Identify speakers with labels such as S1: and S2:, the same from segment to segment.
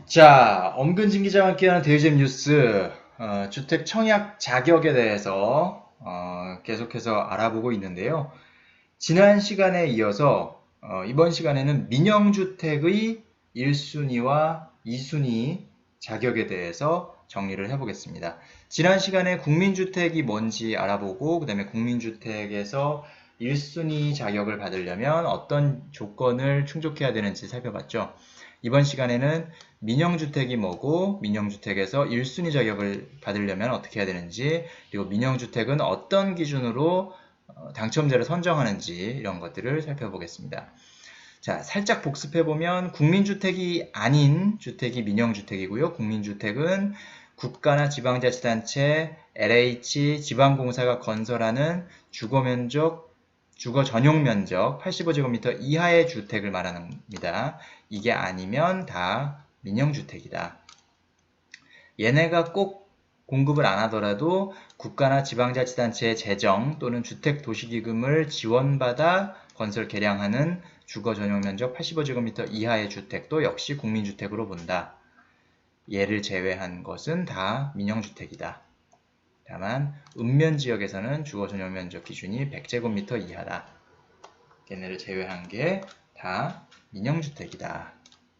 S1: 자, 엄근진 기자와 함께하는 대유잼 뉴스, 주택 청약 자격에 대해서 계속해서 알아보고 있는데요. 지난 시간에 이어서 이번 시간에는 민영주택의 1순위와 2순위 자격에 대해서 정리를 해보겠습니다. 지난 시간에 국민주택이 뭔지 알아보고 그 다음에 국민주택에서 1순위 자격을 받으려면 어떤 조건을 충족해야 되는지 살펴봤죠. 이번 시간에는 민영주택이 뭐고 민영주택에서 1순위 자격을 받으려면 어떻게 해야 되는지, 그리고 민영주택은 어떤 기준으로 당첨자를 선정하는지 이런 것들을 살펴보겠습니다. 자, 살짝 복습해보면 국민주택이 아닌 주택이 민영주택이고요. 국민주택은 국가나 지방자치단체, LH, 지방공사가 건설하는 주거 전용 면적 85제곱미터 이하의 주택을 말합니다. 이게 아니면 다 민영주택이다. 얘네가 꼭 공급을 안 하더라도 국가나 지방자치단체의 재정 또는 주택도시기금을 지원받아 건설 개량하는 주거 전용 면적 85제곱미터 이하의 주택도 역시 국민주택으로 본다. 얘를 제외한 것은 다 민영주택이다. 다만 읍면지역에서는 주거 전용 면적 기준이 100제곱미터 이하다. 얘네를 제외한 게 다 민영주택이다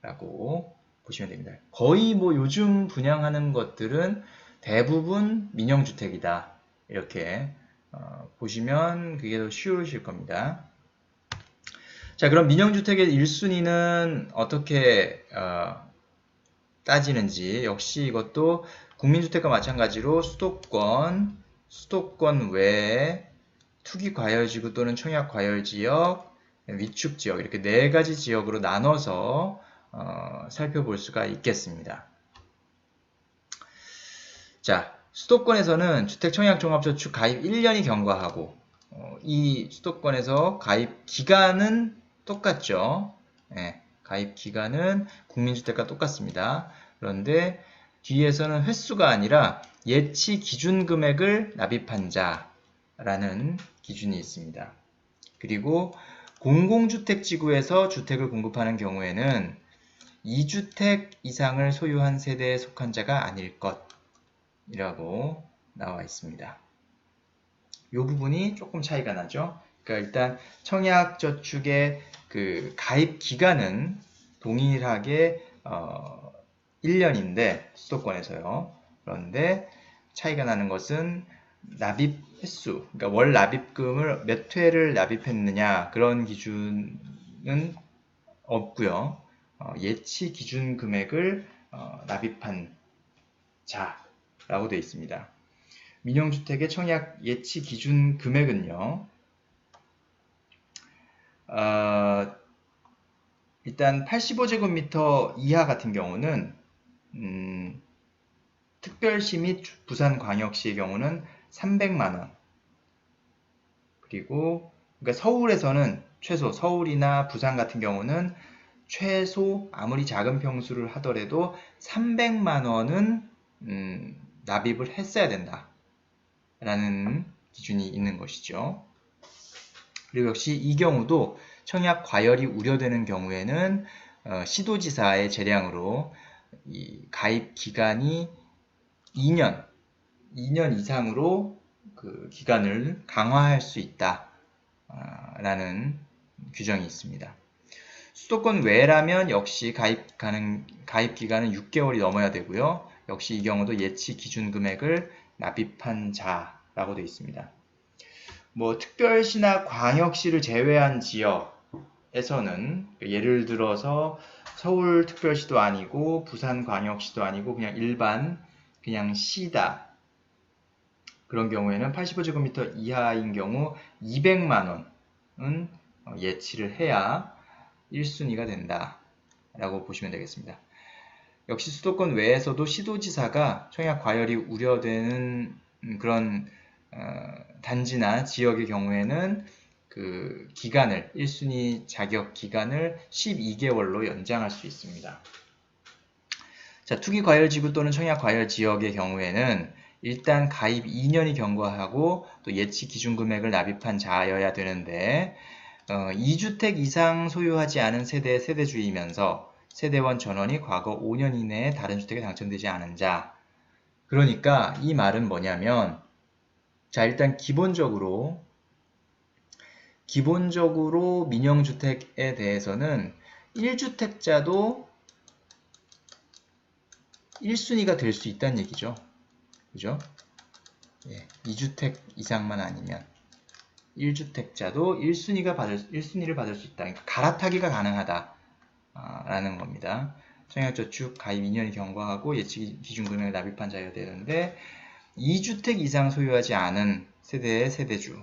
S1: 라고 보시면 됩니다. 거의 뭐 요즘 분양하는 것들은 대부분 민영주택이다. 이렇게 보시면 그게 더 쉬우실 겁니다. 자, 그럼 민영주택의 1순위는 어떻게 따지는지, 역시 이것도 국민주택과 마찬가지로 수도권 외에 투기과열지구 또는 청약과열지역, 위축지역 이렇게 4가지 지역으로 나눠서 살펴볼 수가 있겠습니다. 자, 수도권에서는 주택청약종합저축 가입 1년이 경과하고 이 수도권에서 가입 기간은 똑같죠. 네, 가입 기간은 국민주택과 똑같습니다. 그런데 뒤에서는 횟수가 아니라 예치 기준 금액을 납입한 자라는 기준이 있습니다. 그리고 공공주택지구에서 주택을 공급하는 경우에는 2주택 이상을 소유한 세대에 속한 자가 아닐 것이라고 나와 있습니다. 이 부분이 조금 차이가 나죠. 그러니까 일단 청약저축의 그 가입 기간은 동일하게 1년인데 수도권에서요. 그런데 차이가 나는 것은 납입 횟수, 그러니까 월 납입금을 몇 회를 납입했느냐 그런 기준은 없고요. 예치 기준 금액을 납입한 자라고 되어 있습니다. 민영주택의 청약 예치 기준 금액은요. 일단 85제곱미터 이하 같은 경우는 특별시 및 부산광역시의 경우는 300만원. 그리고 그러니까 서울에서는 최소, 서울이나 부산 같은 경우는 최소 아무리 작은 평수를 하더라도 300만원은 납입을 했어야 된다 라는 기준이 있는 것이죠. 그리고 역시 이 경우도 청약 과열이 우려되는 경우에는 시도지사의 재량으로 이 가입 기간이 2년 이상으로 그 기간을 강화할 수 있다 라는 규정이 있습니다. 수도권 외라면 역시 가입 기간은 6개월이 넘어야 되고요. 역시 이 경우도 예치 기준 금액을 납입한 자라고 되어 있습니다. 뭐 특별시나 광역시를 제외한 지역에서는 예를 들어서 서울특별시도 아니고 부산광역시도 아니고 그냥 일반 그냥 시다. 그런 경우에는 85제곱미터 이하인 경우 200만원은 예치를 해야 1순위가 된다 라고 보시면 되겠습니다. 역시 수도권 외에서도 시도지사가 청약 과열이 우려되는 그런 단지나 지역의 경우에는 그 기간을 1순위 자격 기간을 12개월로 연장할 수 있습니다. 자, 투기과열지구 또는 청약과열지역의 경우에는 일단 가입 2년이 경과하고 또 예치 기준금액을 납입한 자여야 되는데 2주택 이상 소유하지 않은 세대의 세대주이면서 세대원 전원이 과거 5년 이내에 다른 주택에 당첨되지 않은 자. 그러니까 이 말은 뭐냐면, 자, 일단 기본적으로 민영주택에 대해서는 1주택자도 1순위가 될 수 있다는 얘기죠. 그죠? 예, 2주택 이상만 아니면 1주택자도 1순위를 받을 수 있다. 그러니까 갈아타기가 가능하다라는 겁니다. 청약저축 가입 2년이 경과하고 예치 기준금액을 납입한 자여야 되는데 2주택 이상 소유하지 않은 세대의 세대주,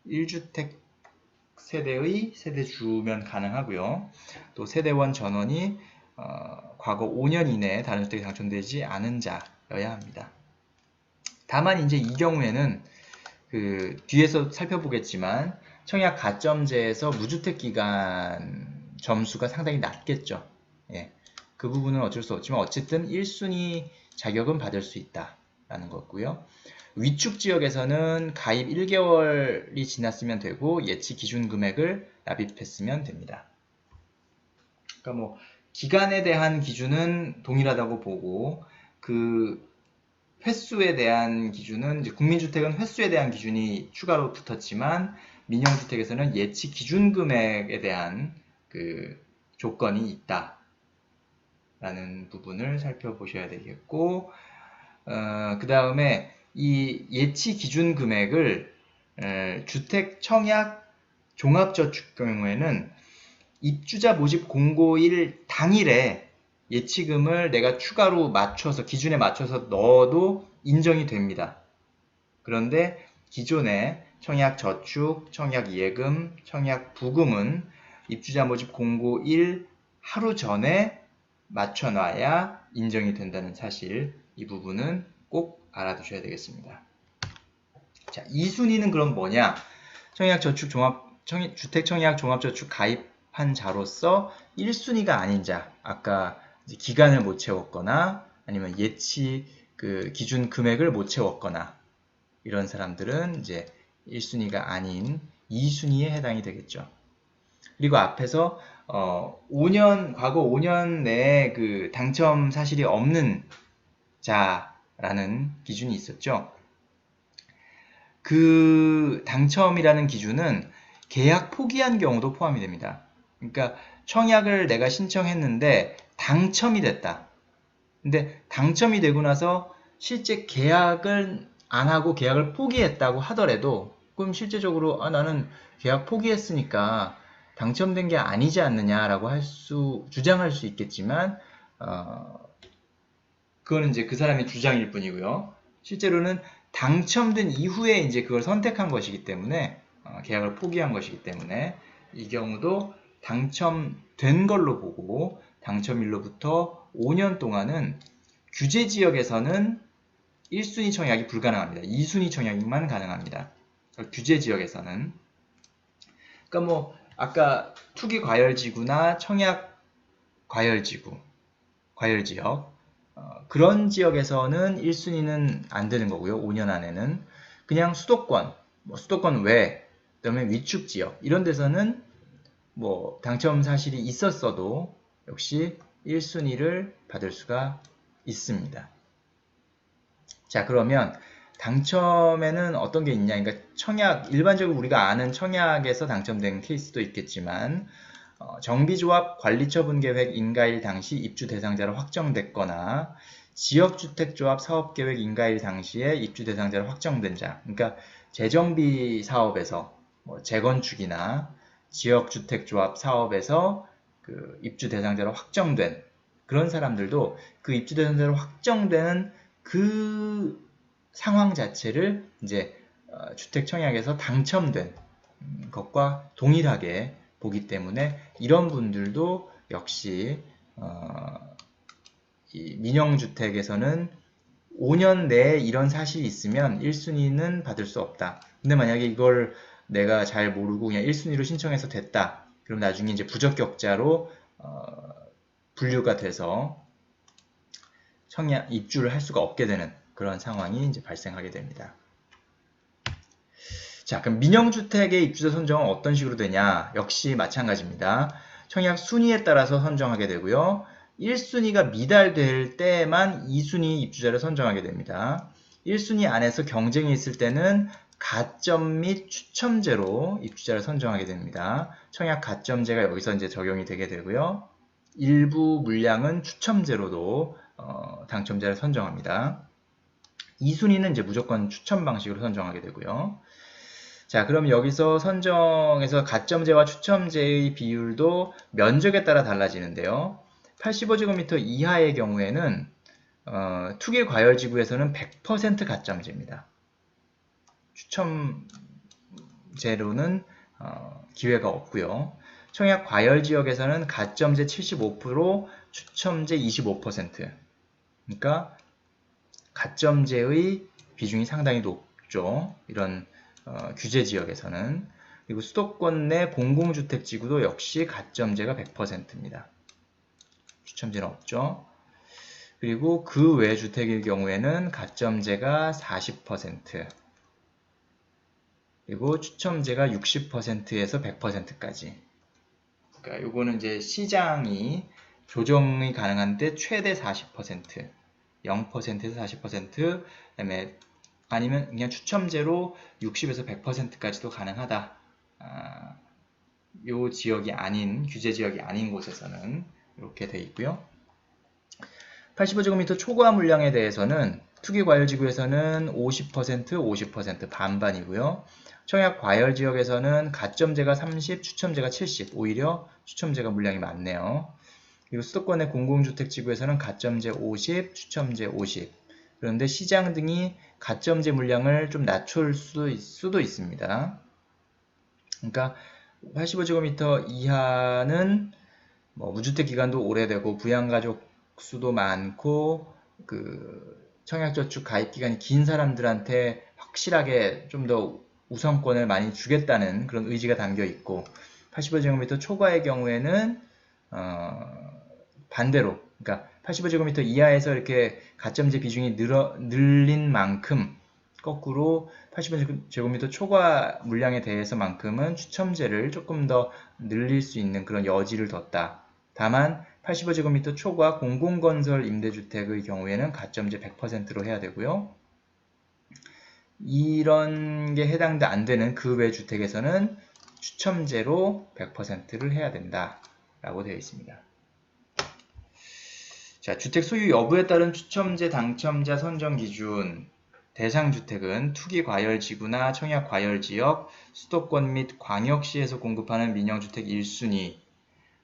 S1: 1주택 세대의 세대주면 가능하고요. 또 세대원 전원이 과거 5년 이내에 다른 주택에 당첨되지 않은 자여야 합니다. 다만 이제 이 경우에는 그 뒤에서 살펴보겠지만 청약 가점제에서 무주택 기간 점수가 상당히 낮겠죠. 예, 그 부분은 어쩔 수 없지만 어쨌든 1순위 자격은 받을 수 있다라는 거고요. 위축 지역에서는 가입 1개월이 지났으면 되고 예치 기준 금액을 납입했으면 됩니다. 그러니까 뭐 기간에 대한 기준은 동일하다고 보고 그 횟수에 대한 기준은 이제 국민주택은 횟수에 대한 기준이 추가로 붙었지만 민영주택에서는 예치 기준 금액에 대한 그 조건이 있다라는 부분을 살펴보셔야 되겠고 그 다음에 이 예치 기준 금액을 주택 청약 종합저축 경우에는 입주자 모집 공고일 당일에 예치금을 내가 추가로 맞춰서 기준에 맞춰서 넣어도 인정이 됩니다. 그런데 기존의 청약저축, 청약예금, 청약부금은 입주자 모집 공고일 하루 전에 맞춰놔야 인정이 된다는 사실, 이 부분은 꼭 알아두셔야 되겠습니다. 자, 2순위는 그럼 뭐냐? 주택 청약 종합저축 가입한 자로서 1순위가 아닌 자, 아까 이제 기간을 못 채웠거나 아니면 예치 그 기준 금액을 못 채웠거나 이런 사람들은 이제 1순위가 아닌 2순위에 해당이 되겠죠. 그리고 앞에서 과거 5년 내에 그 당첨 사실이 없는 자라는 기준이 있었죠. 그 당첨이라는 기준은 계약 포기한 경우도 포함이 됩니다. 그러니까 청약을 내가 신청했는데 당첨이 됐다. 근데 당첨이 되고 나서 실제 계약을 안 하고 계약을 포기했다고 하더라도 그럼 실제적으로 나는 계약 포기했으니까 당첨된 게 아니지 않느냐라고 주장할 수 있겠지만 그거는 이제 그 사람의 주장일 뿐이고요. 실제로는 당첨된 이후에 이제 그걸 선택한 것이기 때문에 계약을 포기한 것이기 때문에 이 경우도 당첨된 걸로 보고 당첨일로부터 5년 동안은 규제 지역에서는 1순위 청약이 불가능합니다. 2순위 청약만 가능합니다. 규제 지역에서는. 그러니까 뭐 아까 투기 과열지구나 청약 과열지역 그런 지역에서는 1순위는 안 되는 거고요. 5년 안에는. 그냥 수도권, 수도권 외, 그 다음에 위축 지역 이런 데서는 뭐 당첨 사실이 있었어도 역시 1순위를 받을 수가 있습니다. 자, 그러면 당첨에는 어떤 게 있냐? 그러니까 일반적으로 우리가 아는 청약에서 당첨된 케이스도 있겠지만 정비조합 관리처분계획 인가일 당시 입주 대상자로 확정됐거나 지역주택조합 사업계획 인가일 당시에 입주 대상자로 확정된 자, 그러니까 재정비 사업에서 재건축이나 지역주택조합 사업에서 그 입주 대상자로 확정된 그런 사람들도 그 입주 대상자로 확정되는 그 상황 자체를 이제 주택 청약에서 당첨된 것과 동일하게 보기 때문에 이런 분들도 역시 이 민영주택에서는 5년 내에 이런 사실이 있으면 1순위는 받을 수 없다. 근데 만약에 이걸 내가 잘 모르고 그냥 1순위로 신청해서 됐다. 그럼 나중에 이제 부적격자로 분류가 돼서 입주를 할 수가 없게 되는 그런 상황이 이제 발생하게 됩니다. 자, 그럼 민영주택의 입주자 선정은 어떤 식으로 되냐? 역시 마찬가지입니다. 청약 순위에 따라서 선정하게 되고요. 1순위가 미달될 때만 2순위 입주자를 선정하게 됩니다. 1순위 안에서 경쟁이 있을 때는 가점 및 추첨제로 입주자를 선정하게 됩니다. 청약 가점제가 여기서 이제 적용이 되게 되고요. 일부 물량은 추첨제로도 당첨자를 선정합니다. 2순위는 이제 무조건 추첨 방식으로 선정하게 되고요. 자, 그럼 여기서 선정에서 가점제와 추첨제의 비율도 면적에 따라 달라지는데요. 85제곱미터 이하의 경우에는 투기 과열지구에서는 100% 가점제입니다. 추첨제로는 기회가 없고요. 청약 과열지역에서는 가점제 75%, 추첨제 25%. 그러니까 가점제의 비중이 상당히 높죠. 이런 규제 지역에서는. 그리고 수도권 내 공공주택지구도 역시 가점제가 100%입니다. 추첨제는 없죠. 그리고 그 외 주택일 경우에는 가점제가 40%, 그리고 추첨제가 60%에서 100%까지. 그러니까 요거는 이제 시장이 조정이 가능한데 최대 40%, 0%에서 40%, 그다음에 아니면 그냥 추첨제로 60에서 100%까지도 가능하다. 요 지역이 아닌, 규제 지역이 아닌 곳에서는 이렇게 돼 있고요. 85제곱미터 초과 물량에 대해서는 투기과열지구에서는 50%, 50% 반반이고요. 청약 과열지역에서는 가점제가 30, 추첨제가 70, 오히려 추첨제가 물량이 많네요. 그리고 수도권의 공공주택지구에서는 가점제 50, 추첨제 50. 그런데 시장 등이 가점제 물량을 좀 낮출 수도 있습니다. 그러니까 85제곱미터 이하는 무주택 기간도 오래되고 부양가족 수도 많고 청약저축 가입 기간이 긴 사람들한테 확실하게 좀 더 우선권을 많이 주겠다는 그런 의지가 담겨 있고, 85제곱미터 초과의 경우에는 반대로, 그러니까 85제곱미터 이하에서 이렇게 가점제 비중이 늘린 만큼 거꾸로 85제곱미터 초과 물량에 대해서만큼은 추첨제를 조금 더 늘릴 수 있는 그런 여지를 뒀다. 다만 85제곱미터 초과 공공건설 임대주택의 경우에는 가점제 100%로 해야 되고요. 이런 게 해당도 안 되는 그 외 주택에서는 추첨제로 100%를 해야 된다 라고 되어 있습니다. 자, 주택 소유 여부에 따른 추첨제 당첨자 선정 기준. 대상주택은 투기과열지구나 청약과열지역, 수도권 및 광역시에서 공급하는 민영주택 1순위.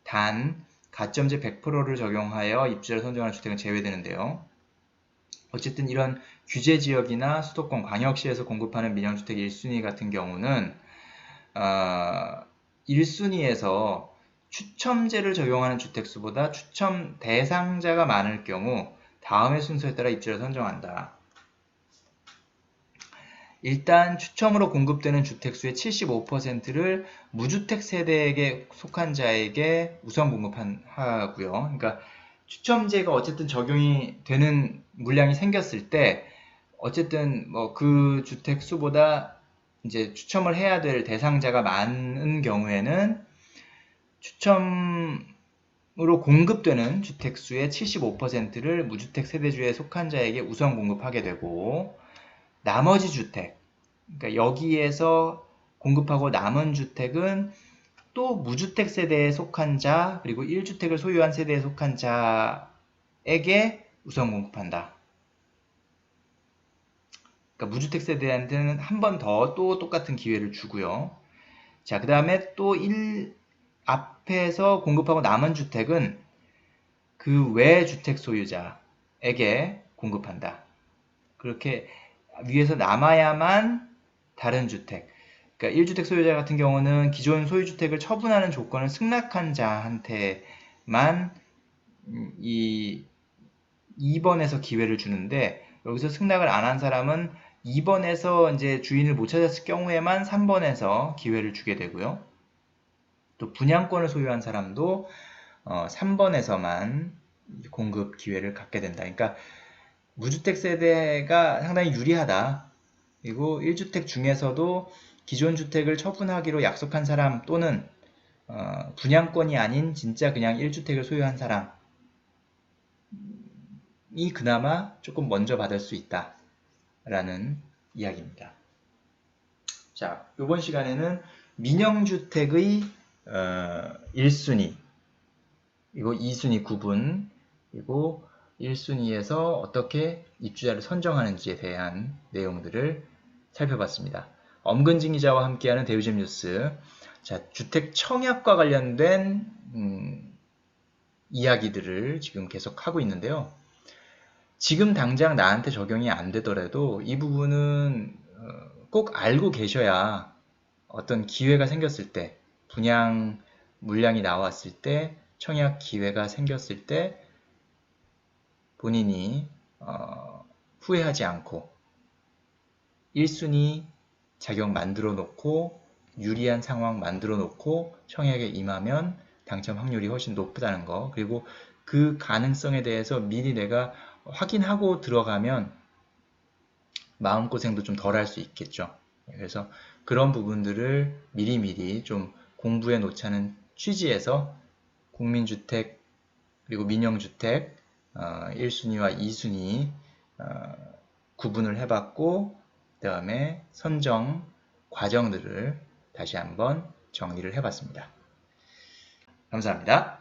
S1: 단 가점제 100%를 적용하여 입주자를 선정하는 주택은 제외되는데요. 어쨌든 이런 규제지역이나 수도권 광역시에서 공급하는 민영주택 1순위 같은 경우는 1순위에서 추첨제를 적용하는 주택수보다 추첨 대상자가 많을 경우 다음의 순서에 따라 입주자를 선정한다. 일단 추첨으로 공급되는 주택수의 75%를 무주택 세대에게 속한 자에게 우선 공급하고요. 그러니까 추첨제가 어쨌든 적용이 되는 물량이 생겼을 때 어쨌든 그 주택 수보다 이제 추첨을 해야 될 대상자가 많은 경우에는 추첨으로 공급되는 주택 수의 75%를 무주택 세대주에 속한 자에게 우선 공급하게 되고, 나머지 주택, 그러니까 여기에서 공급하고 남은 주택은 또 무주택 세대에 속한 자, 그리고 1주택을 소유한 세대에 속한 자에게 우선 공급한다. 그러니까 무주택 세대한테는 한 번 더 또 똑같은 기회를 주고요. 자, 그 다음에 또 앞에서 공급하고 남은 주택은 그 외 주택 소유자에게 공급한다. 그렇게 위에서 남아야만 다른 주택, 그러니까 1주택 소유자 같은 경우는 기존 소유주택을 처분하는 조건을 승낙한 자한테만 2번에서 기회를 주는데, 여기서 승낙을 안 한 사람은 2번에서 이제 주인을 못 찾았을 경우에만 3번에서 기회를 주게 되고요. 또 분양권을 소유한 사람도 3번에서만 공급 기회를 갖게 된다. 그러니까 무주택 세대가 상당히 유리하다. 그리고 1주택 중에서도 기존 주택을 처분하기로 약속한 사람 또는 분양권이 아닌 진짜 그냥 1주택을 소유한 사람이 그나마 조금 먼저 받을 수 있다라는 이야기입니다. 자, 이번 시간에는 민영주택의 1순위, 그리고 2순위 구분, 그리고 1순위에서 어떻게 입주자를 선정하는지에 대한 내용들을 살펴봤습니다. 엄근진 기자와 함께하는 대우집 뉴스. 자, 주택 청약과 관련된 이야기들을 지금 계속 하고 있는데요. 지금 당장 나한테 적용이 안 되더라도 이 부분은 꼭 알고 계셔야 어떤 기회가 생겼을 때, 분양 물량이 나왔을 때, 청약 기회가 생겼을 때 본인이 후회하지 않고 1순위 자격 만들어 놓고 유리한 상황 만들어 놓고 청약에 임하면 당첨 확률이 훨씬 높다는 거, 그리고 그 가능성에 대해서 미리 내가 확인하고 들어가면 마음고생도 좀 덜 할 수 있겠죠. 그래서 그런 부분들을 미리미리 좀 공부해 놓자는 취지에서 국민주택 그리고 민영주택 1순위와 2순위 구분을 해봤고, 그 다음에 선정 과정들을 다시 한번 정리를 해봤습니다. 감사합니다.